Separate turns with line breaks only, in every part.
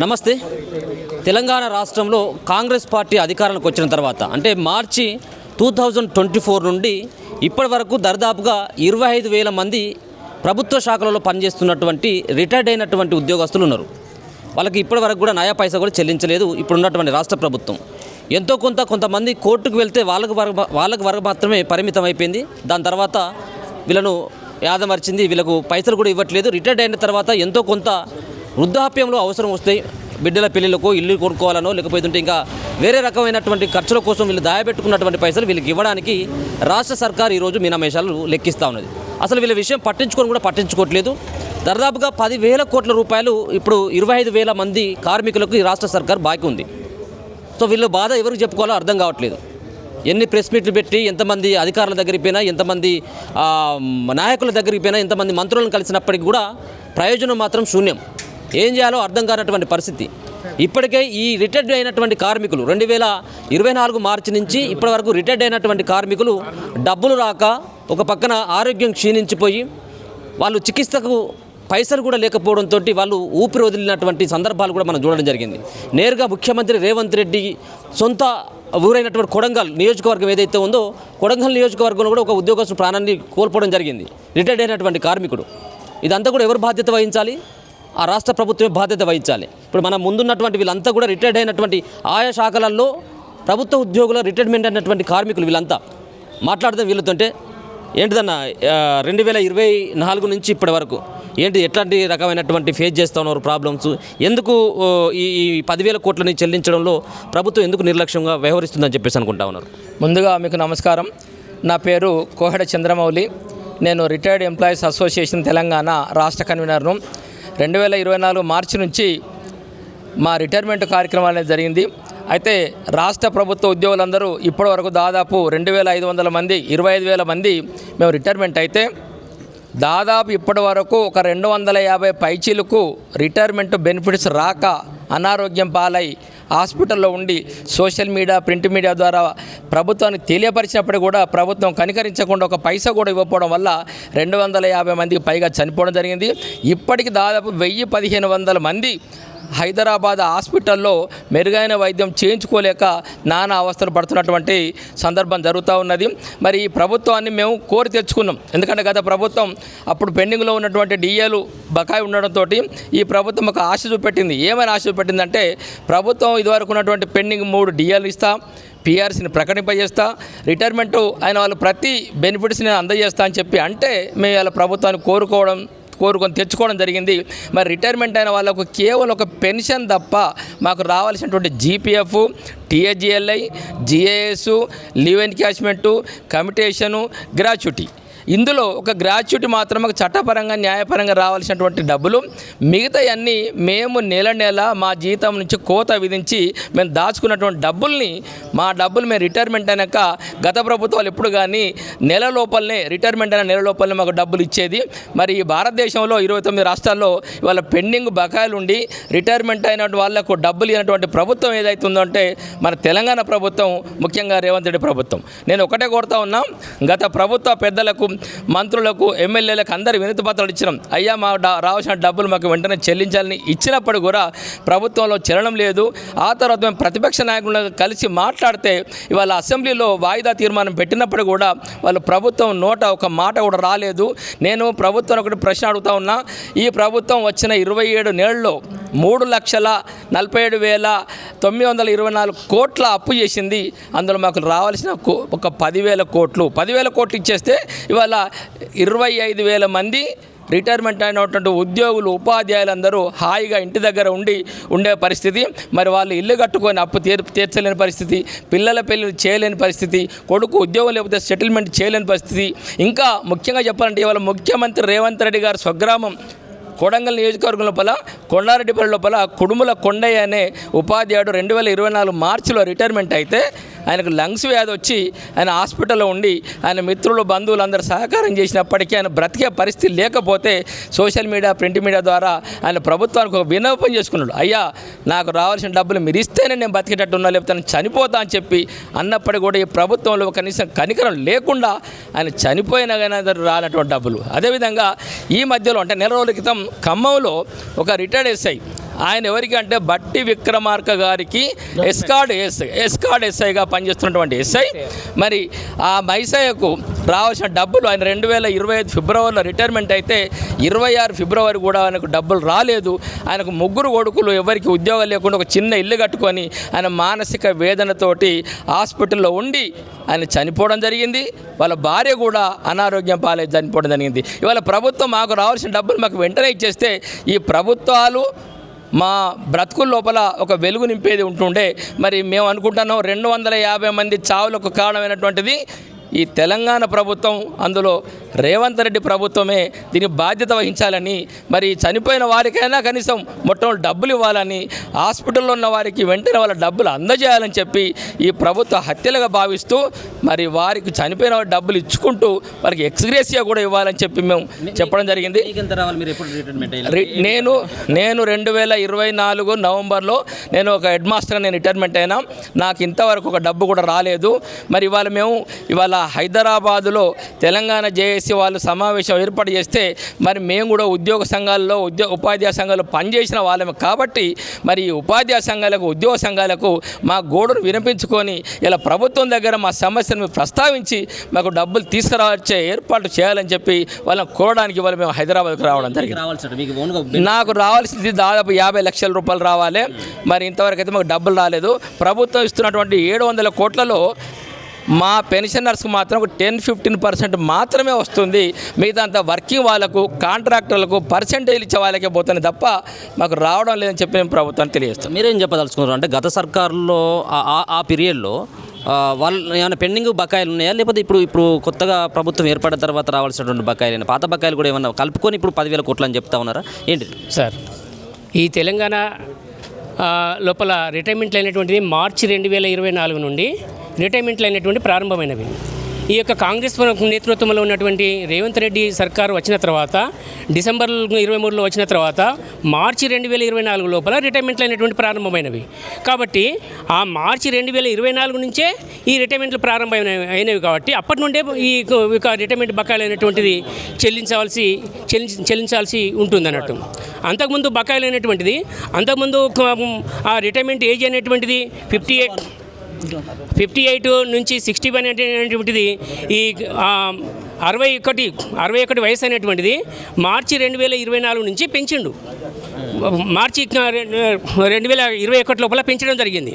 నమస్తే. తెలంగాణ రాష్ట్రంలో కాంగ్రెస్ పార్టీ అధికారంలోకి వచ్చిన తర్వాత అంటే మార్చి 2024 నుండి ఇప్పటి వరకు దరిదాపుగా 25,000 మంది ప్రభుత్వ శాఖలలో పనిచేస్తున్నటువంటి రిటైర్డ్ అయినటువంటి ఉద్యోగస్తులు ఉన్నారు. వాళ్ళకి ఇప్పటి వరకు కూడా నయా పైసా కూడా చెల్లించలేదు ఇప్పుడున్నటువంటి రాష్ట్ర ప్రభుత్వం. ఎంతో కొంతమంది కోర్టుకు వెళ్తే వాళ్ళకి వరకు మాత్రమే పరిమితం అయిపోయింది. దాని తర్వాత వీళ్ళను యాదమర్చింది, వీళ్ళకు పైసలు కూడా ఇవ్వట్లేదు. రిటైర్డ్ అయిన తర్వాత ఎంతో కొంత వృద్ధాప్యంలో అవసరం వస్తాయి, బిడ్డల పెళ్ళిళ్ళకో ఇల్లు కొనుక్కోవాలనో లేకపోతే ఇంకా వేరే రకమైనటువంటి ఖర్చుల కోసం వీళ్ళు దాయబెట్టుకున్నటువంటి పైసలు వీళ్ళకి ఇవ్వడానికి రాష్ట్ర సర్కార్ ఈరోజు మీనమేషాలు లెక్కిస్తూ ఉన్నది. అసలు వీళ్ళ విషయం పట్టించుకోవట్లేదు. దాదాపుగా 10,000 కోట్ల రూపాయలు ఇప్పుడు 25,000 మంది కార్మికులకు ఈ రాష్ట్ర సర్కార్ బాకీ ఉంది. సో వీళ్ళు బాధ ఎవరికి చెప్పుకోవాలో అర్థం కావట్లేదు. ఎన్ని ప్రెస్ మీట్లు పెట్టి ఎంతమంది అధికారుల దగ్గరికి పోయినా, ఎంతమంది నాయకుల దగ్గరికి పోయినా, ఎంతమంది మంత్రులను కలిసినప్పటికీ కూడా ప్రయోజనం మాత్రం శూన్యం. ఏం చేయాలో అర్థం కానటువంటి పరిస్థితి. ఇప్పటికే ఈ రిటైర్డ్ అయినటువంటి కార్మికులు 2024 మార్చి నుంచి ఇప్పటి వరకు రిటైర్డ్ అయినటువంటి కార్మికులు డబ్బులు రాక ఒక పక్కన ఆరోగ్యం క్షీణించిపోయి వాళ్ళు చికిత్సకు పైసలు కూడా లేకపోవడంతో వాళ్ళు ఊపిరి వదిలినటువంటి సందర్భాలు కూడా మనం చూడడం జరిగింది. నేరుగా ముఖ్యమంత్రి రేవంత్ రెడ్డి సొంత ఊరైనటువంటి కొడంగల్ నియోజకవర్గం ఏదైతే ఉందో, కొడంగల్ నియోజకవర్గంలో కూడా ఒక ఉద్యోగస్తు ప్రాణాన్ని కోల్పోవడం జరిగింది, రిటైర్డ్ అయినటువంటి కార్మికుడు. ఇదంతా కూడా ఎవరు బాధ్యత వహించాలి? ఆ రాష్ట్ర ప్రభుత్వమే బాధ్యత వహించాలి. ఇప్పుడు మన ముందున్నటువంటి వీళ్ళంతా కూడా రిటైర్డ్ అయినటువంటి ఆయా శాఖలలో ప్రభుత్వ ఉద్యోగుల రిటైర్మెంట్ అయినటువంటి కార్మికులు. వీళ్ళంతా మాట్లాడదాం వీళ్ళతోంటే. ఏంటిదన్న 2024 నుంచి ఇప్పటి వరకు ఎట్లాంటి రకమైనటువంటి ఫేస్ చేస్తూ ఉన్నారు ప్రాబ్లమ్స్? ఎందుకు ఈ 10,000 కోట్లని చెల్లించడంలో ప్రభుత్వం ఎందుకు నిర్లక్ష్యంగా వ్యవహరిస్తుందని చెప్పేసి అనుకుంటా ఉన్నారు?
ముందుగా మీకు నమస్కారం. నా పేరు కోహెడ చంద్రమౌళి. నేను రిటైర్డ్ ఎంప్లాయీస్ అసోసియేషన్ తెలంగాణ రాష్ట్ర కన్వీనర్ను. 2024 మార్చి నుంచి మా రిటైర్మెంట్ కార్యక్రమం అనేది జరిగింది. అయితే రాష్ట్ర ప్రభుత్వ ఉద్యోగులందరూ ఇప్పటి వరకు దాదాపు 2,500 మంది, 25,000 మంది మేము రిటైర్మెంట్ అయితే దాదాపు ఇప్పటి వరకు ఒక 250 పైచీలకు రిటైర్మెంట్ బెనిఫిట్స్ రాక అనారోగ్యం పాలై హాస్పిటల్లో ఉండి సోషల్ మీడియా, ప్రింట్ మీడియా ద్వారా ప్రభుత్వానికి తెలియపరిచినప్పుడు కూడా ప్రభుత్వం కనికరించకుండా ఒక పైసా కూడా ఇవ్వకపోవడం వల్ల 250 మందికి పైగా చనిపోవడం జరిగింది. ఇప్పటికి దాదాపు 1,000-1,500 మంది హైదరాబాద్ హాస్పిటల్లో మెరుగైన వైద్యం చేయించుకోలేక నానా అవస్థలు పడుతున్నటువంటి సందర్భం జరుగుతూ ఉన్నది. మరి ఈ ప్రభుత్వాన్ని మేము కోరి తెచ్చుకున్నాం. ఎందుకంటే గత ప్రభుత్వం అప్పుడు పెండింగ్లో ఉన్నటువంటి డిఏలు బకాయి ఉండడంతో ఈ ప్రభుత్వం ఒక ఆశ చూపెట్టింది. ఏమైనా ఆశ చూపెట్టిందంటే, ప్రభుత్వం ఇదివరకు ఉన్నటువంటి పెండింగ్ 3 డిఏలు ఇస్తా, పిఆర్సీని ప్రకటింపజేస్తా, రిటైర్మెంటు అయిన వాళ్ళు ప్రతి బెనిఫిట్స్ని అందజేస్తా అని చెప్పి అంటే మేము ఇలా ప్రభుత్వాన్ని కోరుకొని తెచ్చుకోవడం జరిగింది. మరి రిటైర్మెంట్ అయిన వాళ్ళకు కేవలం ఒక పెన్షన్ తప్ప మాకు రావాల్సినటువంటి GPF, టీఏజిఎల్ఐ, GAS, leave encashment, కమిటేషను, gratuity, ఇందులో ఒక గ్రాట్యుటీ మాత్రమే చట్టపరంగా న్యాయపరంగా రావాల్సినటువంటి డబ్బులు, మిగతా అన్నీ మేము నెల మా జీతం నుంచి కోత విధించి మేము దాచుకున్నటువంటి డబ్బుల్ని, మా డబ్బులు మేము రిటైర్మెంట్ అయినాక గత ప్రభుత్వాలు ఎప్పుడు కానీ రిటైర్మెంట్ అయిన నెల లోపలనే మాకు డబ్బులు ఇచ్చేది. మరి ఈ భారతదేశంలో 29 రాష్ట్రాల్లో ఇవాళ పెండింగ్ బకాయిలు ఉండి రిటైర్మెంట్ అయిన వాళ్ళకు డబ్బులు ఇవ్వనటువంటి ప్రభుత్వం ఏదైతే ఉందో అంటే మన తెలంగాణ ప్రభుత్వం, ముఖ్యంగా రేవంత్ రెడ్డి ప్రభుత్వం. నేను ఒకటే కోరుతా ఉన్నా, గత ప్రభుత్వ పెద్దలకు, మంత్రులకు, ఎమ్మెల్యేలకు అందరూ వినతి పత్రాలు ఇచ్చినాం. అయ్యా మా రావాల్సిన డబ్బులు మాకు వెంటనే చెల్లించాలని ఇచ్చినప్పుడు కూడా ప్రభుత్వంలో చలనం లేదు. ఆ తర్వాత మేము ప్రతిపక్ష నాయకులను కలిసి మాట్లాడితే ఇవాళ అసెంబ్లీలో వాయిదా తీర్మానం పెట్టినప్పుడు కూడా వాళ్ళు ప్రభుత్వం నోట ఒక మాట కూడా రాలేదు. నేను ప్రభుత్వం ఒకటి ప్రశ్న అడుగుతా ఉన్నా, ఈ ప్రభుత్వం వచ్చిన 27 నెలల్లో 3,47,924 కోట్ల అప్పు చేసింది. అందులో మాకు రావాల్సిన ఒక 10,000 కోట్లు ఇచ్చేస్తే ఇవాళ 25,000 మంది రిటైర్మెంట్ అయినటువంటి ఉద్యోగులు, ఉపాధ్యాయులందరూ హాయిగా ఇంటి దగ్గర ఉండే పరిస్థితి. మరి వాళ్ళు ఇల్లు కట్టుకొని అప్పు తీర్చలేని పరిస్థితి, పిల్లల పెళ్ళిళ్ళు చేయలేని పరిస్థితి, కొడుకు ఉద్యోగం లేకపోతే సెటిల్మెంట్ చేయలేని పరిస్థితి. ఇంకా ముఖ్యంగా చెప్పాలంటే ఇవాళ ముఖ్యమంత్రి రేవంత్ రెడ్డి గారు స్వగ్రామం కొడంగల్ నియోజకవర్గం లోపల కొండారెడ్డిపల్లి లోపల కుడుముల కొండయ్య అనే ఉపాధ్యాయుడు 2024 మార్చిలో రిటైర్మెంట్ అయితే ఆయనకు లంగ్స్ వ్యాధి వచ్చి ఆయన హాస్పిటల్లో ఉండి ఆయన మిత్రులు, బంధువులు అందరూ సహకారం చేసినప్పటికీ ఆయన బ్రతికే పరిస్థితి లేకపోతే సోషల్ మీడియా, ప్రింట్ మీడియా ద్వారా ఆయన ప్రభుత్వానికి ఒక విన్నపం చేసుకున్నాడు. అయ్యా నాకు రావాల్సిన డబ్బులు మీరు ఇస్తేనే నేను బతికేటట్టున్నా, లేకపోతే నేను చనిపోతా అని చెప్పి అన్నప్పటికీ కూడా ఈ ప్రభుత్వంలో కనీసం కనికరం లేకుండా ఆయన చనిపోయినా కానీ రానటువంటి డబ్బులు. అదేవిధంగా ఈ మధ్యలో అంటే నెల రోజుల క్రితం ఖమ్మంలో ఒక రిటైర్డ్ ఎస్ఐ ఆయన ఎవరికి అంటే బట్టి విక్రమార్క గారికి ఎస్కార్డ్ ఎస్ఐగా పనిచేస్తున్నటువంటి ఎస్ఐ. మరి ఆ మైసయ్యకు రావాల్సిన డబ్బులు ఆయన 2025 ఫిబ్రవరిలో రిటైర్మెంట్ అయితే 26 ఫిబ్రవరి కూడా ఆయనకు డబ్బులు రాలేదు. ఆయనకు 3 కొడుకులు, ఎవరికి ఉద్యోగం లేకుండా ఒక చిన్న ఇల్లు కట్టుకొని ఆయన మానసిక వేదనతోటి హాస్పిటల్లో ఉండి ఆయన చనిపోవడం జరిగింది. వాళ్ళ భార్య కూడా అనారోగ్యం పాలై చనిపోవడం జరిగింది. ఇవాళ ప్రభుత్వం మాకు రావాల్సిన డబ్బులు మాకు వెంటనే ఇచ్చేస్తే ఈ ప్రభుత్వాలు మా బ్రతుకుల లోపల ఒక వెలుగు నింపేది ఉంటుండే. మరి మేము అనుకుంటున్నాం 250 మంది చావులకు కారణమైనటువంటిది ఈ తెలంగాణ ప్రభుత్వం, అందులో రేవంత్ రెడ్డి ప్రభుత్వమే దీని బాధ్యత వహించాలని, మరి చనిపోయిన వారికైనా కనీసం మొట్టమొదటి డబ్బులు ఇవ్వాలని, హాస్పిటల్లో ఉన్న వారికి వెంటనే వాళ్ళ డబ్బులు అందజేయాలని చెప్పి ఈ ప్రభుత్వ హత్యలుగా భావిస్తూ మరి వారికి చనిపోయిన వారి డబ్బులు ఇచ్చుకుంటూ వారికి ఎక్స్గ్రేసియా కూడా ఇవ్వాలని చెప్పి మేము చెప్పడం జరిగింది. నేను 2024 నవంబర్లో నేను ఒక హెడ్ మాస్టర్గా నేను రిటైర్మెంట్ అయినా. నాకు ఇంతవరకు ఒక డబ్బు కూడా రాలేదు. మరి ఇవాళ హైదరాబాదులో తెలంగాణ జేఏసీ వాళ్ళు సమావేశం ఏర్పాటు చేస్తే మరి మేము కూడా ఉద్యోగ సంఘాల్లో ఉపాధ్యాయ సంఘాల్లో పనిచేసిన వాళ్ళమే కాబట్టి మరి ఈ ఉపాధ్యాయ సంఘాలకు, ఉద్యోగ సంఘాలకు మా గోడును వినిపించుకొని ఇలా ప్రభుత్వం దగ్గర మా సమస్యను ప్రస్తావించి మాకు డబ్బులు తీసుకురావచ్చే ఏర్పాటు చేయాలని చెప్పి వాళ్ళని కోరడానికి ఇవాళ మేము హైదరాబాద్కు రావడం జరిగింది. నాకు రావాల్సింది దాదాపు 50 లక్షల రూపాయలు రావాలి. మరి ఇంతవరకు అయితే మాకు డబ్బులు రాలేదు. ప్రభుత్వం ఇస్తున్నటువంటి 700 కోట్లలో మా పెన్షనర్స్కి మాత్రం ఒక 10-15% మాత్రమే వస్తుంది. మిగతా అంతా వర్కింగ్ వాళ్ళకు, కాంట్రాక్టర్లకు పర్సెంటేజ్ ఇచ్చే వాళ్ళకే పోతుంది తప్ప మాకు రావడం లేదని చెప్పి మేము ప్రభుత్వాన్ని తెలియజేస్తాం.
మీరేం చెప్పదలుచుకున్నారు అంటే గత సర్కారులో ఆ పీరియడ్లో వాళ్ళు ఏమైనా పెండింగ్ బకాయిలు ఉన్నాయా, లేకపోతే ఇప్పుడు కొత్తగా ప్రభుత్వం ఏర్పడిన తర్వాత రావాల్సినటువంటి బకాయిలు, పాత బకాయిలు కూడా ఏమన్నా కలుపుకొని ఇప్పుడు 10,000 కోట్లు అని చెప్తా ఉన్నారా ఏంటి
సార్? ఈ తెలంగాణ లోపల రిటైర్మెంట్లు అయినటువంటిది మార్చి 2024 నుండి రిటైర్మెంట్లు అయినటువంటి ప్రారంభమైనవి. ఈ యొక్క కాంగ్రెస్ నేతృత్వంలో ఉన్నటువంటి రేవంత్ రెడ్డి సర్కారు వచ్చిన తర్వాత, డిసెంబర్ 23లో వచ్చిన తర్వాత మార్చి 2024 లోపల రిటైర్మెంట్లు అయినటువంటి ప్రారంభమైనవి. కాబట్టి ఆ మార్చి 2024 నుంచే ఈ రిటైర్మెంట్లు ప్రారంభమైనవి కాబట్టి అప్పటి నుండే ఈ రిటైర్మెంట్ బకాయిలు అయినటువంటిది చెల్లించాల్సి ఉంటుంది అన్నట్టు. అంతకుముందు బకాయిలు అయినటువంటిది, అంతకుముందు ఆ రిటైర్మెంట్ ఏజ్ అనేటువంటిది 58 నుంచి 61 అనేటువంటిది ఈ 61 వయసు అనేటువంటిది మార్చి 2024 నుంచి పెంచిండు. మార్చి 2021 లోపల పెంచడం జరిగింది.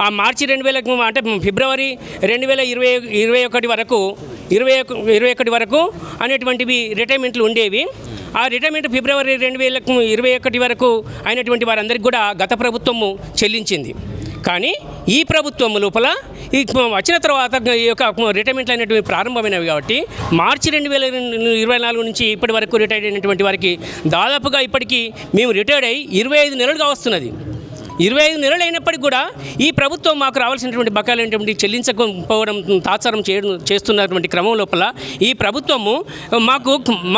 ఆ మార్చి 2000 అంటే ఫిబ్రవరి 2021 వరకు 21 వరకు అనేటువంటివి రిటైర్మెంట్లు ఉండేవి. ఆ రిటైర్మెంట్ ఫిబ్రవరి 2021 వరకు అయినటువంటి వారందరికీ కూడా గత ప్రభుత్వము చెల్లించింది. కానీ ఈ ప్రభుత్వం లోపల ఈ వచ్చిన తర్వాత ఈ యొక్క రిటైర్మెంట్లు అనేటువంటి ప్రారంభమైనవి కాబట్టి మార్చి 2024 నుంచి ఇప్పటి వరకు రిటైర్డ్ అయినటువంటి వారికి దాదాపుగా ఇప్పటికీ మేము రిటైర్డ్ అయ్యి 25 నెలలుగా వస్తున్నది. 25 నెలలు అయినప్పటికీ కూడా ఈ ప్రభుత్వం మాకు రావాల్సినటువంటి బకాయిలు అనేటువంటి చెల్లించకపోవడం, తాత్సారం చేస్తున్నటువంటి క్రమం లోపల ఈ ప్రభుత్వము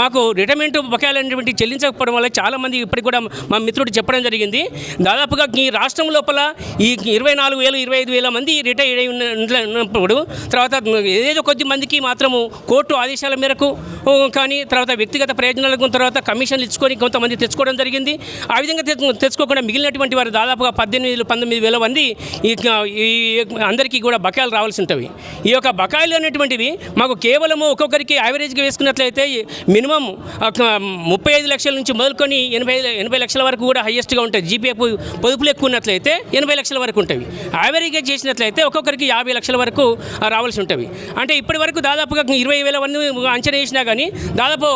మాకు రిటైర్మెంట్ బకాయిలు అనేటువంటి చెల్లించకపోవడం వల్ల చాలామంది ఇప్పటికి కూడా మా మిత్రుడు చెప్పడం జరిగింది. దాదాపుగా ఈ రాష్ట్రం లోపల ఈ 24,000-25,000 మంది రిటైర్డ్ అయి ఉన్నప్పుడు తర్వాత ఏదో కొద్ది మందికి మాత్రము కోర్టు ఆదేశాల మేరకు కానీ తర్వాత వ్యక్తిగత ప్రయోజనాలకు తర్వాత కమిషన్లు ఇచ్చుకొని కొంతమంది తెచ్చుకోవడం జరిగింది. ఆ విధంగా తెచ్చుకోకుండా మిగిలినటువంటి వారు దాదాపుగా 18,000-19,000 మంది ఈ అందరికీ కూడా బకాయిలు రావాల్సి ఉంటుంది. ఈ యొక్క బకాయిలు అనేటువంటివి మాకు కేవలము ఒక్కొక్కరికి యావరేజ్గా వేసుకున్నట్లయితే మినిమం 35 లక్షల నుంచి మొదలుకొని 80 లక్షల వరకు కూడా హైయెస్ట్గా ఉంటాయి. జీపీఎఫ్ పొదుపులు ఎక్కువ ఉన్నట్లయితే 80 లక్షల వరకు ఉంటాయి. యావరేజ్గా చేసినట్లయితే ఒక్కొక్కరికి 50 లక్షల వరకు రావాల్సి ఉంటుంది. అంటే ఇప్పటి వరకు దాదాపుగా 20,000 మంది అంచనా వేసినా కానీ దాదాపు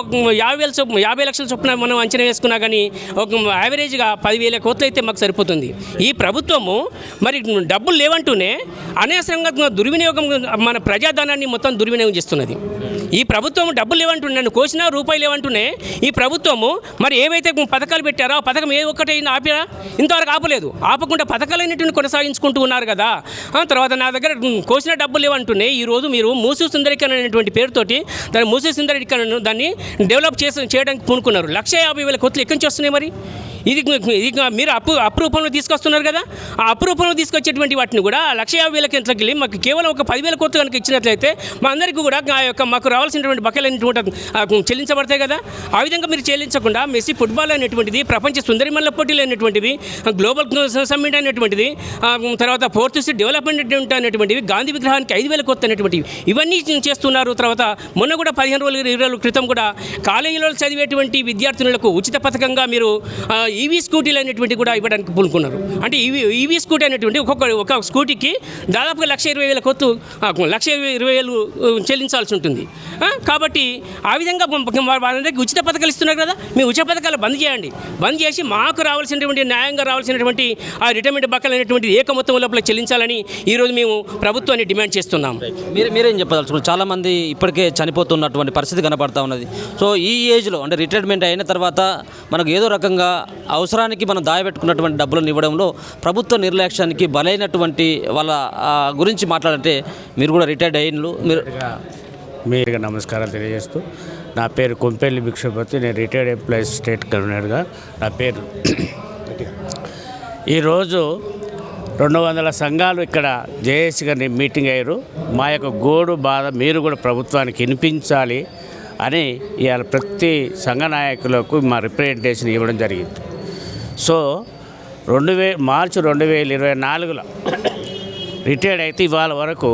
50 లక్షల చొప్పున మనం అంచనా వేసుకున్నా కానీ ఒక యావరేజ్గా 10,000 కోట్లు అయితే మాకు సరిపోతుంది. ఈ ప్రభుత్వము మరి డబ్బులు లేవంటూనే అనవసరంగా దుర్వినియోగం, మన ప్రజాధనాన్ని మొత్తం దుర్వినియోగం చేస్తున్నది. ఈ ప్రభుత్వం డబ్బులు లేవంటూనే, నన్ను కోసినా రూపాయలు లేవంటూనే ఈ ప్రభుత్వము మరి ఏవైతే పథకాలు పెట్టారో ఆ పథకం ఏ ఒక్కటి ఆపిరా? ఇంతవరకు ఆపలేదు. ఆపకుండా పథకాలన్నింటిని కొనసాగించుకుంటూ ఉన్నారు కదా. తర్వాత నా దగ్గర కోసిన డబ్బులు లేవంటూనే ఈరోజు మీరు మూసీ సుందరీకరణ అనేటువంటి పేరుతోటి దాన్ని మూసీ సుందరీకరణను దాన్ని డెవలప్ చేయడానికి పూనుకున్నారు. 150,000 కోట్లు ఎక్కడి నుంచి వస్తున్నాయి? మరి ఇది మీరు అప్పు రూపంలో తీసుకొస్తున్నారు కదా, ఆ అప్పు రూపంలో తీసుకొచ్చేటువంటి వాటిని కూడా 1,50,000 ఎంట్లకి వెళ్ళి మాకు కేవలం ఒక 10,000 కోట్లు కనుక ఇచ్చినట్లయితే మా అందరికీ కూడా ఆ యొక్క మాకు రావాల్సినటువంటి బకాయిలు చెల్లించబడతాయి కదా. ఆ విధంగా మీరు చెల్లించకుండా మెస్సీ ఫుట్బాల్ అనేటువంటిది, ప్రపంచ సుందరిమల్ల పోటీలు అనేటువంటిది, గ్లోబల్ సమ్మిట్ అనేటువంటిది, తర్వాత ఫోర్త్ డెవలప్మెంట్ అనేటువంటివి, గాంధీ విగ్రహానికి 5,000 కోట్లు అనేటువంటివి ఇవన్నీ చేస్తున్నారు. తర్వాత మొన్న కూడా 15 రోజులు 20 రోజుల క్రితం కూడా కాలేజీలో చదివేటువంటి విద్యార్థినులకు ఉచిత పథకంగా మీరు ఈవీ స్కూటీలు అనేటువంటి కూడా ఇవ్వడానికి పూనుకున్నారు. అంటే ఈవీ స్కూటీ అనేటువంటి ఒక స్కూటీకి దాదాపుగా 1,20,000 కోట్లు 1,20,000 చెల్లించాల్సి ఉంటుంది. కాబట్టి ఆ విధంగా వాళ్ళందరికీ ఉచిత పథకాలు ఇస్తున్నారు కదా, మీ ఉచిత పథకాలు బంద్ చేయండి. బంద్ చేసి మాకు రావాల్సినటువంటి న్యాయంగా రావాల్సినటువంటి ఆ రిటైర్మెంట్ బకాయిలు అనేటువంటిది ఏక మొత్తం లోపల చెల్లించాలని ఈరోజు మేము ప్రభుత్వాన్ని డిమాండ్ చేస్తున్నాం.
మీరేం చెప్పదలుచుకున్నారు? చాలామంది ఇప్పటికే చనిపోతున్నటువంటి పరిస్థితి కనపడతా ఉన్నది. సో ఈ ఏజ్లో అంటే రిటైర్మెంట్ అయిన తర్వాత మనకు ఏదో రకంగా అవసరానికి మనం దాయబెట్టుకున్నటువంటి డబ్బులను ఇవ్వడంలో ప్రభుత్వ నిర్లక్ష్యానికి బలైనటువంటి వాళ్ళ గురించి మాట్లాడంటే మీరు కూడా రిటైర్డ్ అయినలు
మీరుగా నమస్కారాలు తెలియజేస్తూ, నా పేరు కొంపెల్లి భిక్షపతి, నేను రిటైర్డ్ ఎంప్లాయీస్ స్టేట్ కన్వీనర్గా నా పేరు. ఈరోజు 200 సంఘాలు ఇక్కడ జేఏసీ గారిని మీటింగ్ అయ్యారు. మా యొక్క గోడు బాధ మీరు కూడా ప్రభుత్వానికి వినిపించాలి అని ఇవాళ ప్రతి సంఘ నాయకులకు మా రిప్రజెంటేషన్ ఇవ్వడం జరిగింది. సో మార్చి 2024లో రిటైర్డ్ అయితే ఇవాళ వరకు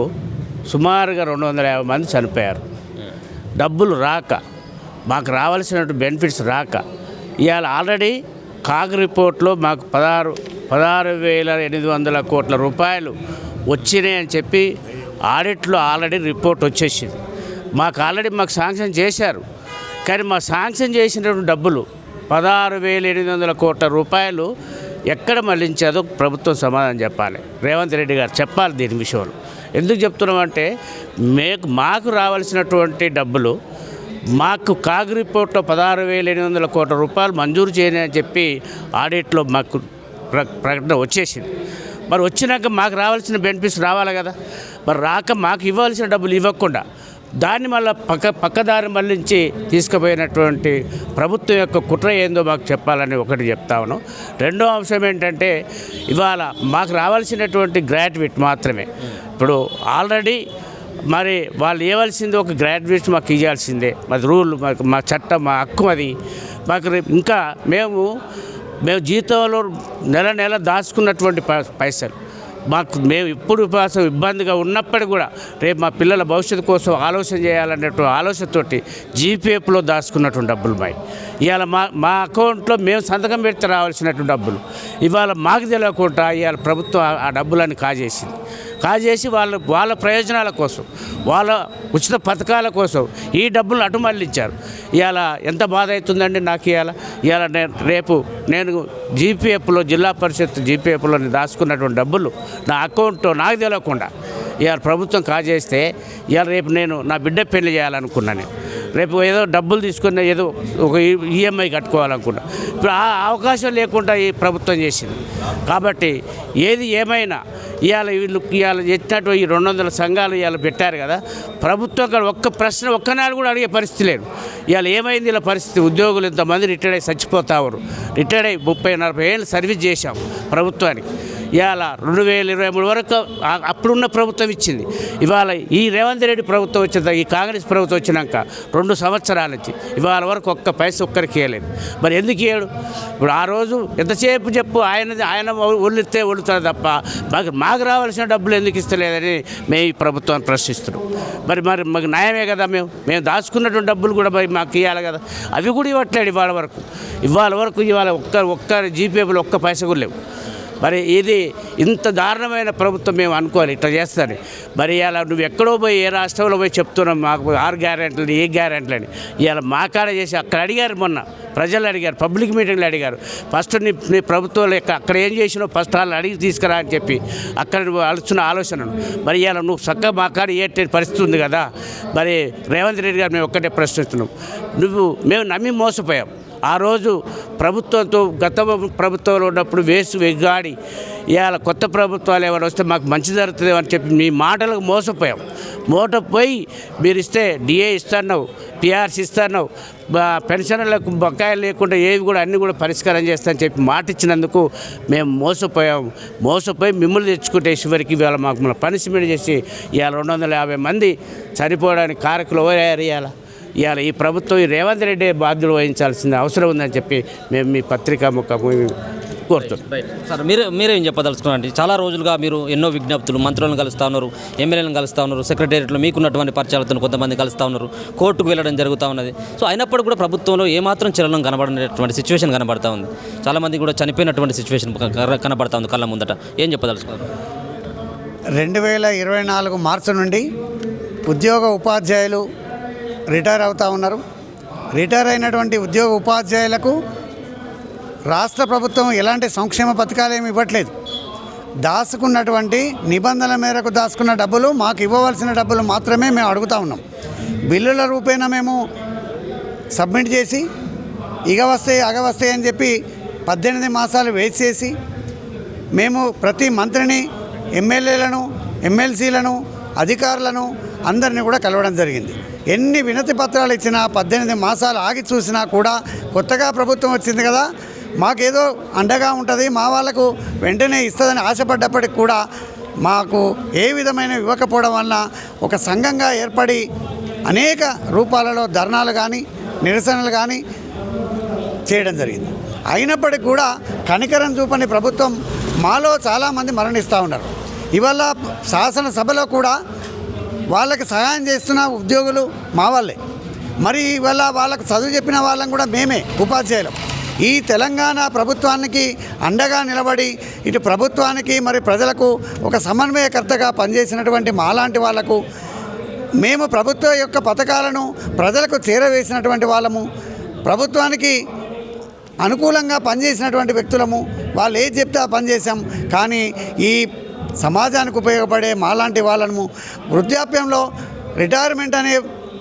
సుమారుగా 250 మంది చనిపోయారు. డబ్బులు రాక, మాకు రావాల్సినటువంటి బెనిఫిట్స్ రాక, ఇవాళ ఆల్రెడీ కాగ్ రిపోర్ట్లో మాకు 16,800 కోట్ల రూపాయలు వచ్చినాయి అని చెప్పి ఆడిట్లో ఆల్రెడీ రిపోర్ట్ వచ్చేసింది. మాకు శాంక్షన్ చేశారు. కానీ మా శాంక్షన్ చేసినటువంటి డబ్బులు 16,800 కోట్ల రూపాయలు ఎక్కడ మళ్లించాదో ప్రభుత్వం సమాధానం చెప్పాలి. రేవంత్ రెడ్డి గారు చెప్పాలి దీని విషయంలో. ఎందుకు చెప్తున్నామంటే మాకు రావాల్సినటువంటి డబ్బులు మాకు కాగ్ రిపోర్ట్లో 16,800 కోట్ల రూపాయలు మంజూరు చేయని అని చెప్పి ఆడిట్లో మాకు ప్రకటన వచ్చేసింది. మరి వచ్చినాక మాకు రావాల్సిన బెనిఫిట్స్ రావాలి కదా. మరి రాక మాకు ఇవ్వాల్సిన డబ్బులు ఇవ్వకుండా దాన్ని మళ్ళీ పక్కదారి మళ్ళించి తీసుకుపోయినటువంటి ప్రభుత్వం యొక్క కుట్ర ఏందో మాకు చెప్పాలని ఒకటి చెప్తాను. రెండో అంశం ఏంటంటే ఇవాళ మాకు రావాల్సినటువంటి గ్రాడ్యుయేట్ మాత్రమే. ఇప్పుడు ఆల్రెడీ మరి వాళ్ళు ఇవ్వాల్సింది ఒక గ్రాడ్యుయేట్ మాకు ఇవ్వాల్సిందే. మాది రూల్, మా చట్టం, మా హక్కు అది. మాకు ఇంకా మేము జీతంలో నెల దాచుకున్నటువంటి పైసలు మేము ఇప్పుడు ఇబ్బందిగా ఉన్నప్పటికీ కూడా రేపు మా పిల్లల భవిష్యత్తు కోసం ఆలోచన చేయాలన్నటువంటి ఆలోచనతోటి జీపీఎఫ్లో దాచుకున్నటువంటి డబ్బులు ఇవాళ మా అకౌంట్లో మేము సంతకం పెడితే రావాల్సినటువంటి డబ్బులు ఇవాళ మాకు తెలియకుండా ఇవాళ ప్రభుత్వం ఆ డబ్బులని కాజేసి వాళ్ళ ప్రయోజనాల కోసం, వాళ్ళ ఉచిత పథకాల కోసం ఈ డబ్బులు అటు మళ్ళించారు. ఇవాళ ఎంత బాధ అవుతుందండి నాకు. ఇవాళ నేను జీపీఎఫ్లో, జిల్లా పరిషత్ జీపీఎఫ్లో దాచుకున్నటువంటి డబ్బులు నా అకౌంట్లో నాకు తెలియకుండా ఇవాళ ప్రభుత్వం కాజేస్తే ఇవాళ రేపు నేను నా బిడ్డ పెళ్లి చేయాలనుకున్నాను. రేపు ఏదో డబ్బులు తీసుకున్న ఏదో ఒక ఈఎంఐ కట్టుకోవాలనుకున్నా. ఇప్పుడు ఆ అవకాశం లేకుండా ఈ ప్రభుత్వం చేసింది. కాబట్టి ఏది ఏమైనా వీళ్ళు ఎట్టినట్టు ఈ 200 సంఘాలు ఇవాళ పెట్టారు కదా, ప్రభుత్వం ఒక్క ప్రశ్న ఒక్కనాడు కూడా అడిగే పరిస్థితి లేదు. ఇవాళ ఏమైంది ఇలా పరిస్థితి? ఉద్యోగులు ఇంతమంది రిటైర్డ్ అయ్యి చచ్చిపోతారు. రిటైర్డ్ అయ్యి 30-40 ఏళ్ళు సర్వీస్ చేశాం ప్రభుత్వానికి. ఇవాళ 2023 వరకు అప్పుడున్న ప్రభుత్వం ఇచ్చింది. ఇవాళ ఈ రేవంత్ రెడ్డి ప్రభుత్వం వచ్చిన, ఈ కాంగ్రెస్ ప్రభుత్వం వచ్చినాక 2 సంవత్సరాల నుంచి ఇవాళ వరకు ఒక్క పైసా ఒక్కరికి ఇవ్వలేదు. మరి ఎందుకు ఇవ్వడు? ఇప్పుడు ఆ రోజు ఎంతసేపు చెప్పు ఆయన ఒళ్ళిస్తే ఒళ్ళుతారు తప్ప మాకు రావాల్సిన డబ్బులు ఎందుకు ఇస్తలేదని మేము ఈ ప్రభుత్వాన్ని ప్రశ్నిస్తున్నాం. మరి మాకు న్యాయమే కదా. మేము దాచుకున్నటువంటి డబ్బులు కూడా మాకు ఇవ్వాలి కదా. అవి కూడా ఇవ్వట్లేదు ఇవాళ వరకు ఒక్క జీపీఎఫ్లో ఒక్క పైసా కూడా లేవు. మరి ఇది ఇంత దారుణమైన ప్రభుత్వం మేము అనుకోవాలి ఇట్లా చేస్తాను. మరి ఇలా నువ్వు ఎక్కడో పోయి ఏ రాష్ట్రంలో పోయి చెప్తున్నావు మాకు 6 గ్యారెంటీలు, ఏ గ్యారెంటీలని ఇవాళ మా కాడ చేసి అక్కడ అడిగారు. మొన్న ప్రజలు అడిగారు, పబ్లిక్ మీటింగ్లు అడిగారు. ఫస్ట్ నీ ప్రభుత్వంలో అక్కడ ఏం చేసినావు ఫస్ట్ వాళ్ళు అడిగి తీసుకురా అని చెప్పి అక్కడ అలుచున్న ఆలోచనను. మరి ఇవాళ నువ్వు చక్కగా మా కాడ ఏ పరిస్థితి ఉంది కదా. మరి రేవంత్ రెడ్డి గారు మేము ఒక్కటే ప్రశ్నిస్తున్నాం. మేము నమ్మి మోసపోయాం. ఆ రోజు ప్రభుత్వంతో గత ప్రభుత్వంలో ఉన్నప్పుడు వెగ్గాడి ఇవాళ కొత్త ప్రభుత్వాలు ఏమైనా వస్తే మాకు మంచి జరుగుతుంది అని చెప్పి మీ మాటలకు మోసపోయాం. మోసపోయి మీరు ఇస్తే డిఏ ఇస్తున్నావు, పిఆర్సీ ఇస్తున్నావు, పెన్షన్లకు బకాయిలు లేకుండా ఏవి కూడా అన్నీ కూడా పరిష్కారం చేస్తానని చెప్పి మాట ఇచ్చినందుకు మేము మోసపోయి మిమ్మల్ని తెచ్చుకుంటే చివరికి ఇవాళ మాకు పనిష్మెంట్ చేసి ఇవాళ 250 మంది చనిపోవడానికి కారకులు అయ్యారు. ఇవాళ ఈ ప్రభుత్వం ఈ రేవంత్ రెడ్డి బాధ్యులు వహించాల్సిన అవసరం ఉందని చెప్పి మేము మీ పత్రికా ముఖము కోరుతున్నాం.
సార్ మీరేం చెప్పదలుచుకున్నారండి? చాలా రోజులుగా మీరు ఎన్నో విజ్ఞప్తులు, మంత్రులను కలుస్తూ ఉన్నారు, ఎమ్మెల్యేలను కలుస్తూ ఉన్నారు, సెక్రటేరియట్లో మీకున్నటువంటి పరిచయాలతో కొంతమంది కలుస్తూ ఉన్నారు, కోర్టుకు వెళ్ళడం జరుగుతూ ఉన్నది. సో అయినప్పుడు కూడా ప్రభుత్వంలో ఏమాత్రం చలనం కనబడినటువంటి సిచ్యువేషన్ కనబడతా ఉంది. చాలామంది కూడా చనిపోయినటువంటి సిచ్యువేషన్ కనబడతా ఉంది కళ్ళ ముందట. ఏం చెప్పదలుచుకున్నారు?
2024 మార్చి నుండి ఉద్యోగ ఉపాధ్యాయులు రిటైర్ అవుతూ ఉన్నారు. రిటైర్ అయినటువంటి ఉద్యోగ ఉపాధ్యాయులకు రాష్ట్ర ప్రభుత్వం ఎలాంటి సంక్షేమ పథకాలు ఏమి ఇవ్వట్లేదు. దాచుకున్నటువంటి నిబంధనల మేరకు దాచుకున్న డబ్బులు, మాకు ఇవ్వవలసిన డబ్బులు మాత్రమే మేము అడుగుతూ ఉన్నాం. బిల్లుల రూపేణా మేము సబ్మిట్ చేసి అగవస్తాయి అని చెప్పి 18 మాసాలు వెయిట్ చేసి మేము ప్రతి మంత్రిని, ఎమ్మెల్యేలను, ఎమ్మెల్సీలను, అధికారులను అందరినీ కూడా కలవడం జరిగింది. ఎన్ని వినతి పత్రాలు ఇచ్చినా 18 మాసాలు ఆగి చూసినా కూడా కొత్తగా ప్రభుత్వం వచ్చింది కదా, మాకేదో అండగా ఉంటుంది, మా వాళ్ళకు వెంటనే ఇస్తుందని ఆశపడ్డప్పటికి కూడా మాకు ఏ విధమైన ఇవ్వకపోవడం వలన ఒక సంఘంగా ఏర్పడి అనేక రూపాలలో ధర్నాలు కానీ నిరసనలు కానీ చేయడం జరిగింది. అయినప్పటికీ కూడా కనికరం చూపని ప్రభుత్వం మాలో చాలామంది మరణిస్తూ ఉన్నారు. ఇవాళ శాసనసభలో కూడా వాళ్ళకి సహాయం చేస్తున్న ఉద్యోగులు మా వాళ్ళే. మరి ఇవాళ వాళ్ళకు చదువు చెప్పిన వాళ్ళం కూడా మేమే ఉపాధ్యాయులం. ఈ తెలంగాణ ప్రభుత్వానికి అండగా నిలబడి ఇటు ప్రభుత్వానికి మరి ప్రజలకు ఒక సమన్వయకర్తగా పనిచేసినటువంటి మాలాంటి వాళ్లకు, మేము ప్రభుత్వం యొక్క పథకాలను ప్రజలకు చేరవేసినటువంటి వాళ్ళము, ప్రభుత్వానికి అనుకూలంగా పనిచేసినటువంటి వ్యక్తులము. వాళ్ళు ఏది చెప్తే ఆ పనిచేసాం. కానీ ఈ సమాజానికి ఉపయోగపడే మాలాంటి వాళ్ళను వృద్ధాప్యంలో రిటైర్మెంట్ అనే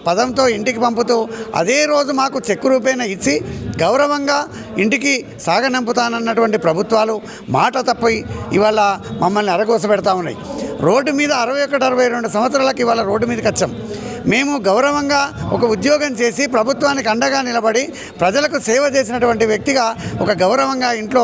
పదంతో ఇంటికి పంపుతూ అదే రోజు మాకు చెక్కు రూపేణ ఇచ్చి గౌరవంగా ఇంటికి సాగనంపుతానన్నటువంటి ప్రభుత్వాలు మాట తప్పి ఇవాళ మమ్మల్ని అరగోసపెడతా ఉన్నాయి. రోడ్డు మీద 61-62 సంవత్సరాలకి ఇవాళ రోడ్డు మీదకి వచ్చాం. మేము గౌరవంగా ఒక ఉద్యోగం చేసి ప్రభుత్వానికి అండగా నిలబడి ప్రజలకు సేవ చేసినటువంటి వ్యక్తిగా ఒక గౌరవంగా ఇంట్లో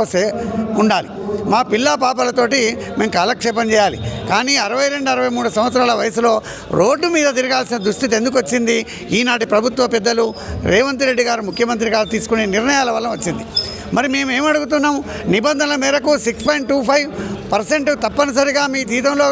ఉండాలి. మా పిల్ల పాపలతోటి మేము కాలక్షేపం చేయాలి. కానీ 62-63 సంవత్సరాల వయసులో రోడ్డు మీద తిరగాల్సిన దుస్థితి ఎందుకు వచ్చింది? ఈనాటి ప్రభుత్వ పెద్దలు రేవంత్ రెడ్డి గారు ముఖ్యమంత్రి గారు తీసుకునే నిర్ణయాల వల్ల వచ్చింది. మరి మేము ఏమడుగుతున్నాం? నిబంధనల మేరకు 6.25% తప్పనిసరిగా మీ జీతంలో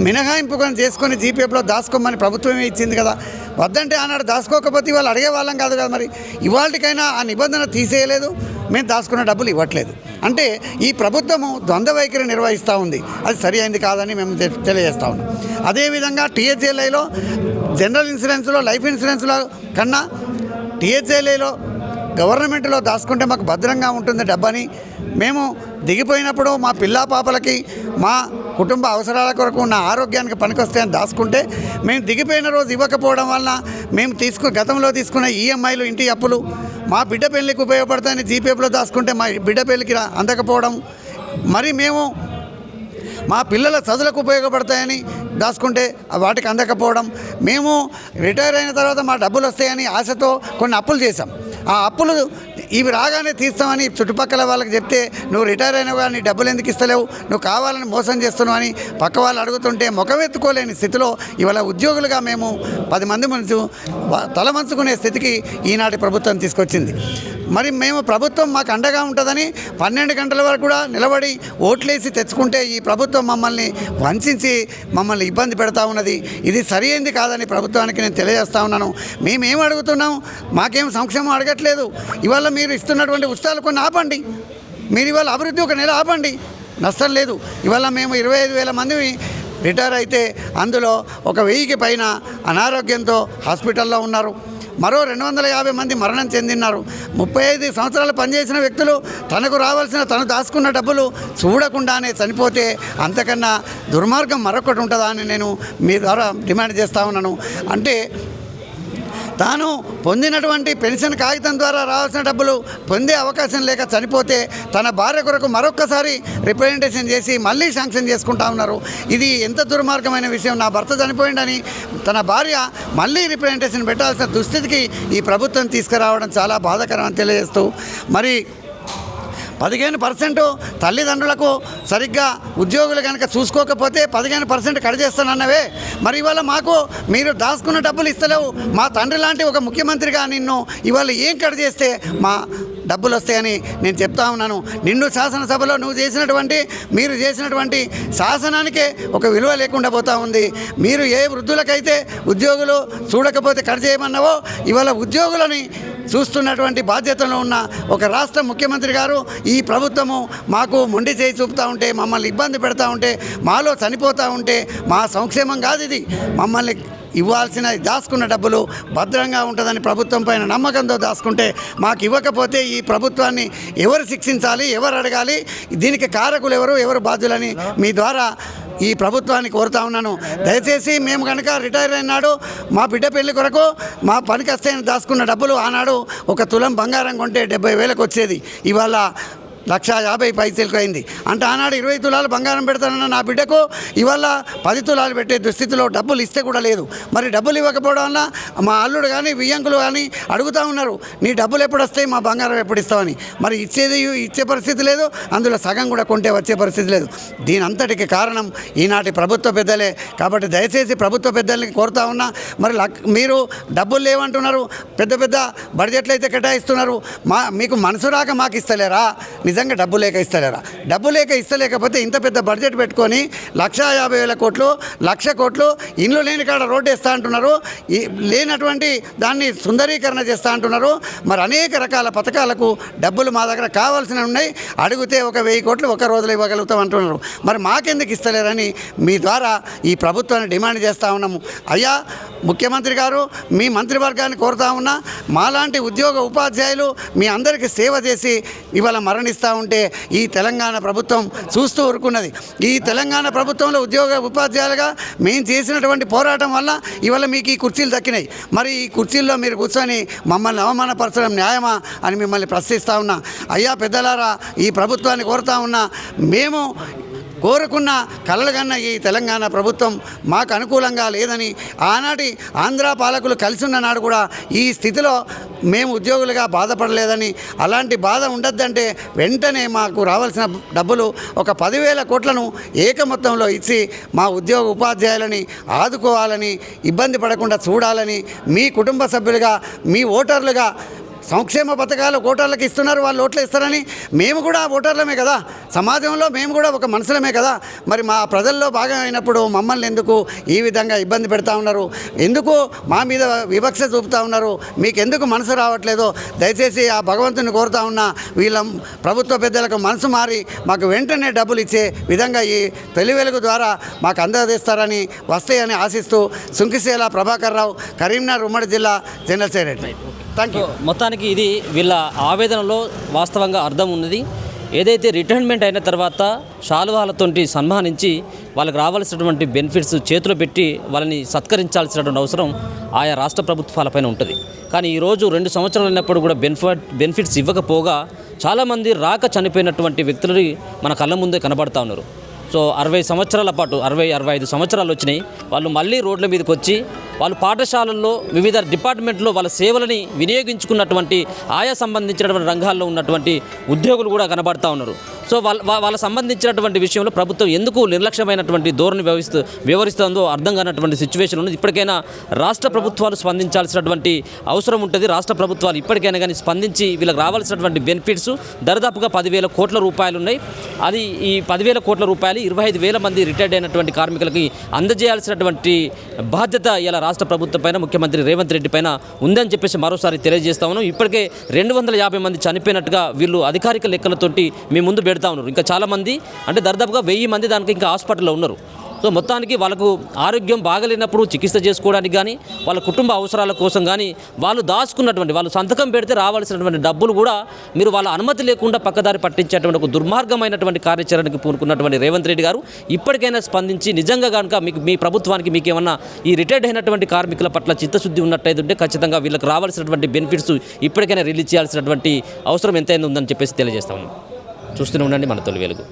మినహాయింపుకొని చేసుకొని జీపీఎఫ్లో దాచుకోమని ప్రభుత్వమే ఇచ్చింది కదా. వద్దంటే ఆనాడు దాచుకోకపోతే వాళ్ళు అడిగే వాళ్ళం కాదు కదా. మరి ఇవాళకైనా ఆ నిబంధన తీసేయలేదు, మేము దాచుకున్న డబ్బులు ఇవ్వట్లేదు. అంటే ఈ ప్రభుత్వము ద్వంద్వ వైఖరి నిర్వహిస్తూ ఉంది. అది సరి అయింది కాదని మేము తెలియజేస్తూ ఉన్నాం. అదేవిధంగా టీహెచ్ఎల్ఐలో జనరల్ ఇన్సూరెన్స్లో, లైఫ్ ఇన్సూరెన్స్లో కన్నా టీహెచ్ఎల్ఐలో గవర్నమెంట్లో దాచుకుంటే మాకు భద్రంగా ఉంటుంది డబ్బని మేము దిగిపోయినప్పుడు మా పిల్లా పాపలకి, మా కుటుంబ అవసరాల కొరకు, నా ఆరోగ్యానికి పనికొస్తాయని దాచుకుంటే మేము దిగిపోయిన రోజు ఇవ్వకపోవడం వలన మేము గతంలో తీసుకున్న ఈఎంఐలు, ఇంటి అప్పులు మా బిడ్డ పెళ్ళికి ఉపయోగపడతాయని జీపీఎఫ్లో దాచుకుంటే మా బిడ్డ పెళ్ళికి అందకపోవడం, మరి మేము మా పిల్లల చదువులకు ఉపయోగపడతాయని దాచుకుంటే వాటికి అందకపోవడం, మేము రిటైర్ అయిన తర్వాత మా డబ్బులు వస్తాయని ఆశతో కొన్ని అప్పులు చేశాం. ఆ అప్పులు ఇవి రాగానే తీస్తామని చుట్టుపక్కల వాళ్ళకి చెప్తే, నువ్వు రిటైర్ అయినా కానీ డబ్బులు ఎందుకు ఇస్తలేవు, నువ్వు కావాలని మోసం చేస్తున్నావు అని పక్క వాళ్ళు అడుగుతుంటే ముఖమెత్తుకోలేని స్థితిలో ఇవాళ ఉద్యోగులుగా మేము 10 మంది మనసు తలమంచుకునే స్థితికి ఈనాటి ప్రభుత్వం తీసుకొచ్చింది. మరి మేము ప్రభుత్వం మాకు అండగా ఉంటుందని 12 గంటల వరకు కూడా నిలబడి ఓట్లేసి తెచ్చుకుంటే ఈ ప్రభుత్వం మమ్మల్ని వంచి మమ్మల్ని ఇబ్బంది పెడతా ఉన్నది. ఇది సరైనది కాదని ప్రభుత్వానికి నేను తెలియజేస్తా ఉన్నాను. మేమేం అడుగుతున్నాం? మాకేం సంక్షేమం అడగట్లేదు. ఇవాళ మీరు ఇస్తున్నటువంటి ఉచితాలు కొన్ని ఆపండి. మీరు ఇవాళ అభివృద్ధి ఒక నెల ఆపండి, నష్టం లేదు. ఇవాళ మేము 25,000 మంది రిటైర్ అయితే అందులో 1,000కి పైన అనారోగ్యంతో హాస్పిటల్లో ఉన్నారు. మరో 250 మంది మరణం చెందినారు. 35 సంవత్సరాలు పనిచేసిన వ్యక్తులు తను దాచుకున్న డబ్బులు చూడకుండానే చనిపోతే అంతకన్నా దుర్మార్గం మరొకటి ఉంటుందా అని నేను మీ ద్వారా డిమాండ్ చేస్తూ ఉన్నాను. అంటే తాను పొందినటువంటి పెన్షన్ కాగితం ద్వారా రావాల్సిన డబ్బులు పొందే అవకాశం లేక చనిపోతే తన భార్య కొరకు మరొక్కసారి రిప్రజెంటేషన్ చేసి మళ్ళీ శాంక్షన్ చేసుకుంటా ఉన్నారు. ఇది ఎంత దుర్మార్గమైన విషయం. నా భర్త చనిపోయిందని తన భార్య మళ్ళీ రిప్రజెంటేషన్ పెట్టాల్సిన దుస్థితికి ఈ ప్రభుత్వం తీసుకురావడం చాలా బాధాకరం అని తెలియజేస్తూ, మరి 15% తల్లిదండ్రులకు సరిగ్గా ఉద్యోగులు కనుక చూసుకోకపోతే 15% కట్ చేస్తానన్నవే, మరి ఇవాళ మాకు మీరు దాచుకున్న డబ్బులు ఇస్తలేవు, మా తండ్రి లాంటి ఒక ముఖ్యమంత్రిగా నిన్ను ఇవాళ ఏం కట్ చేస్తే మా డబ్బులు వస్తాయని నేను చెప్తా ఉన్నాను. నిన్ను శాసనసభలో మీరు చేసినటువంటి శాసనానికే ఒక విలువ లేకుండా పోతా ఉంది. మీరు ఏ వృద్ధులకైతే ఉద్యోగులు చూడకపోతే కట్ చేయమన్నావో ఇవాళ ఉద్యోగులని చూస్తున్నటువంటి బాధ్యతలో ఉన్న ఒక రాష్ట్ర ముఖ్యమంత్రి గారు ఈ ప్రభుత్వము మాకు మొండి చేయి చూపుతూ ఉంటే, మమ్మల్ని ఇబ్బంది పెడతా ఉంటే, మాలో చనిపోతూ ఉంటే మా సంక్షేమం కాదు ఇది. మమ్మల్ని ఇవ్వాల్సిన దాచుకున్న డబ్బులు భద్రంగా ఉంటుందని ప్రభుత్వం పైన నమ్మకంతో దాచుకుంటే మాకు ఇవ్వకపోతే ఈ ప్రభుత్వాన్ని ఎవరు శిక్షించాలి, ఎవరు అడగాలి, దీనికి కారకులు ఎవరు బాధ్యులని మీ ద్వారా ఈ ప్రభుత్వాన్ని కోరుతా ఉన్నాను. దయచేసి మేము కనుక రిటైర్ అయినాడు మా బిడ్డ పెళ్లి కొరకు మా పనికి వస్తే దాచుకున్న డబ్బులు ఆనాడు ఒక తులం బంగారం కొంటే 70,000కు వచ్చేది, ఇవాళ 1,50,000 అయింది. అంటే ఆనాడు 20 తులాలు బంగారం పెడతానన్న నా బిడ్డకు ఇవాళ 10 తులాలు పెట్టే దుస్థితిలో డబ్బులు ఇస్తే కూడా లేదు. మరి డబ్బులు ఇవ్వకపోవడం వల్ల మా అల్లుడు కానీ వియ్యంకులు కానీ అడుగుతూ ఉన్నారు, నీ డబ్బులు ఎప్పుడు వస్తాయి, మా బంగారం ఎప్పుడు ఇస్తామని. మరి ఇచ్చే పరిస్థితి లేదు, అందులో సగం కూడా కొంటే వచ్చే పరిస్థితి లేదు. దీని అంతటికి కారణం ఈనాటి ప్రభుత్వ పెద్దలే. కాబట్టి దయచేసి ప్రభుత్వ పెద్దల్ని కోరుతా ఉన్నా, మరి మీరు డబ్బులు లేవంటున్నారు, పెద్ద బడ్జెట్లు అయితే కేటాయిస్తున్నారు, మీకు మనసు రాక మాకు ఇస్తలేరా? నిజంగా డబ్బు లేక ఇస్తలేరా? డబ్బు లేక ఇస్తలేకపోతే ఇంత పెద్ద బడ్జెట్ పెట్టుకొని 1,50,000 కోట్లు 1,00,000 కోట్లు ఇండ్లు లేని కాడ రోడ్డు వేస్తా అంటున్నారు, లేనటువంటి దాన్ని సుందరీకరణ చేస్తా అంటున్నారు. మరి అనేక రకాల పథకాలకు డబ్బులు మా దగ్గర కావాల్సినవి ఉన్నాయి, అడిగితే 1,000 కోట్లు ఒక రోజులో ఇవ్వగలుగుతాం అంటున్నారు. మరి మాకెందుకు ఇస్తలేరని మీ ద్వారా ఈ ప్రభుత్వాన్ని డిమాండ్ చేస్తూ ఉన్నాము. అయ్యా ముఖ్యమంత్రి గారు, మీ మంత్రివర్గాన్ని కోరుతా ఉన్నా, మాలాంటి ఉద్యోగ ఉపాధ్యాయులు మీ అందరికీ సేవ చేసి ఇవాళ మరణిస్తూ ఉంటే ఈ తెలంగాణ ప్రభుత్వం చూస్తూ ఊరుకున్నది. ఈ తెలంగాణ ప్రభుత్వంలో ఉద్యోగ ఉపాధ్యాయులుగా మేము చేసినటువంటి పోరాటం వల్ల ఇవాళ మీకు ఈ కుర్చీలు దక్కినాయి. మరి ఈ కుర్చీల్లో మీరు కూర్చొని మమ్మల్ని అవమానపరచడం న్యాయమా అని మిమ్మల్ని ప్రశ్నిస్తూ ఉన్నా. అయ్యా పెద్దలారా, ఈ ప్రభుత్వాన్ని కోరుతా ఉన్నా, మేము కోరుకున్న కలలుగన్న ఈ తెలంగాణ ప్రభుత్వం మాకు అనుకూలంగా లేదని, ఆనాటి ఆంధ్ర పాలకులు కలిసి ఉన్న నాడు కూడా ఈ స్థితిలో మేము ఉద్యోగులుగా బాధపడలేదని, అలాంటి బాధ ఉండద్దంటే వెంటనే మాకు రావాల్సిన డబ్బులు ఒక 10,000 కోట్లను ఏక మొత్తంలో ఇచ్చి మా ఉద్యోగ ఉపాధ్యాయులని ఆదుకోవాలని, ఇబ్బంది పడకుండా చూడాలని, మీ కుటుంబ సభ్యులుగా, మీ ఓటర్లుగా సంక్షేమ పథకాలు ఓటర్లకు ఇస్తున్నారు, వాళ్ళు ఓట్లు ఇస్తారని మేము కూడా ఓటర్లమే కదా, సమాజంలో మేము కూడా ఒక మనుషులమే కదా. మరి మా ప్రజల్లో భాగం అయినప్పుడు మమ్మల్ని ఎందుకు ఈ విధంగా ఇబ్బంది పెడతా ఉన్నారు, ఎందుకు మా మీద వివక్ష చూపుతూ ఉన్నారు, మీకు ఎందుకు మనసు రావట్లేదో దయచేసి ఆ భగవంతుని కోరుతా ఉన్నా, వీళ్ళ ప్రభుత్వ పెద్దలకు మనసు మారి మాకు వెంటనే డబ్బులు ఇచ్చే విధంగా ఈ తొలి వెలుగు ద్వారా మాకు అందజేస్తారని, వస్తాయని ఆశిస్తూ సుంకిశేల ప్రభాకర్ రావు, కరీంనగర్ ఉమ్మడి జిల్లా జనరల్ సెక్రటరీ. Thank you.
మొత్తానికి ఇది వీళ్ళ ఆవేదనలో వాస్తవంగా అర్థం ఉన్నది. ఏదైతే రిటైర్మెంట్ అయిన తర్వాత శాలువాలతోటి సన్మానించి వాళ్ళకి రావాల్సినటువంటి బెనిఫిట్స్ చేతిలో పెట్టి వాళ్ళని సత్కరించాల్సినటువంటి అవసరం ఆయా రాష్ట్ర ప్రభుత్వాలపైన ఉంటుంది. కానీ ఈరోజు 2 సంవత్సరాలు అయినప్పుడు కూడా బెనిఫిట్స్ ఇవ్వకపోగా చాలామంది రాక చనిపోయినటువంటి వ్యక్తులు మన కళ్ళ ముందే కనబడతా ఉన్నారు. సో 60 సంవత్సరాల పాటు 65 సంవత్సరాలు వచ్చినాయి. వాళ్ళు మళ్ళీ రోడ్ల మీదకి వచ్చి వాళ్ళు పాఠశాలల్లో వివిధ డిపార్ట్మెంట్లో వాళ్ళ సేవలని వినియోగించుకున్నటువంటి ఆయా సంబంధించినటువంటి రంగాల్లో ఉన్నటువంటి ఉద్యోగులు కూడా కనబడతా ఉన్నారు. సో వాళ్ళ సంబంధించినటువంటి విషయంలో ప్రభుత్వం ఎందుకు నిర్లక్ష్యమైనటువంటి ధోరణి వ్యవహరిస్తుందో అర్థం కానటువంటి సిచ్యువేషన్ ఉన్నది. ఇప్పటికైనా రాష్ట్ర ప్రభుత్వాలు స్పందించాల్సినటువంటి అవసరం ఉంటుంది. రాష్ట్ర ప్రభుత్వాలు ఇప్పటికైనా కానీ స్పందించి వీళ్ళకి రావాల్సినటువంటి బెనిఫిట్స్ దరిదాపుగా 10,000 కోట్ల రూపాయలు ఉన్నాయి. అది ఈ 10,000 కోట్ల రూపాయలు 25,000 మంది రిటైర్డ్ అయినటువంటి కార్మికులకి అందజేయాల్సినటువంటి బాధ్యత ఇలా రాష్ట్ర ప్రభుత్వం పైన, ముఖ్యమంత్రి రేవంత్ రెడ్డి పైన ఉందని చెప్పేసి మరోసారి తెలియజేస్తా ఉన్నాం. ఇప్పటికే 250 మంది చనిపోయినట్టుగా వీళ్ళు అధికారిక లెక్కలతోటి మీ ముందు పెడతా ఉన్నారు. ఇంకా చాలామంది అంటే దరిదాపుగా 1000 మంది దానికి ఇంకా హాస్పిటల్లో ఉన్నారు. సో మొత్తానికి వాళ్ళకు ఆరోగ్యం బాగలేనప్పుడు చికిత్స చేసుకోవడానికి కానీ వాళ్ళ కుటుంబ అవసరాల కోసం కానీ వాళ్ళు దాచుకున్నటువంటి వాళ్ళు సంతకం పెడితే రావాల్సినటువంటి డబ్బులు కూడా మీరు వాళ్ళ అనుమతి లేకుండా పక్కదారి పట్టించేటువంటి ఒక దుర్మార్గమైనటువంటి కార్యాచరణకు పూనుకున్నటువంటి రేవంత్ రెడ్డి గారు ఇప్పటికైనా స్పందించి నిజంగా కనుక మీకు మీ ప్రభుత్వానికి మీకు ఏమన్నా ఈ రిటైర్డ్ అయినటువంటి కార్మికుల పట్ల చిత్తశుద్ధి ఉన్నట్టయితే ఖచ్చితంగా వీళ్ళకి రావాల్సినటువంటి బెనిఫిట్స్ ఇప్పటికైనా రిలీజ్ చేయాల్సినటువంటి అవసరం ఎంతైనా ఉందని చెప్పేసి తెలియజేస్తా ఉన్నాం. చూస్తూనే ఉండండి మన తొలి వెలుగు.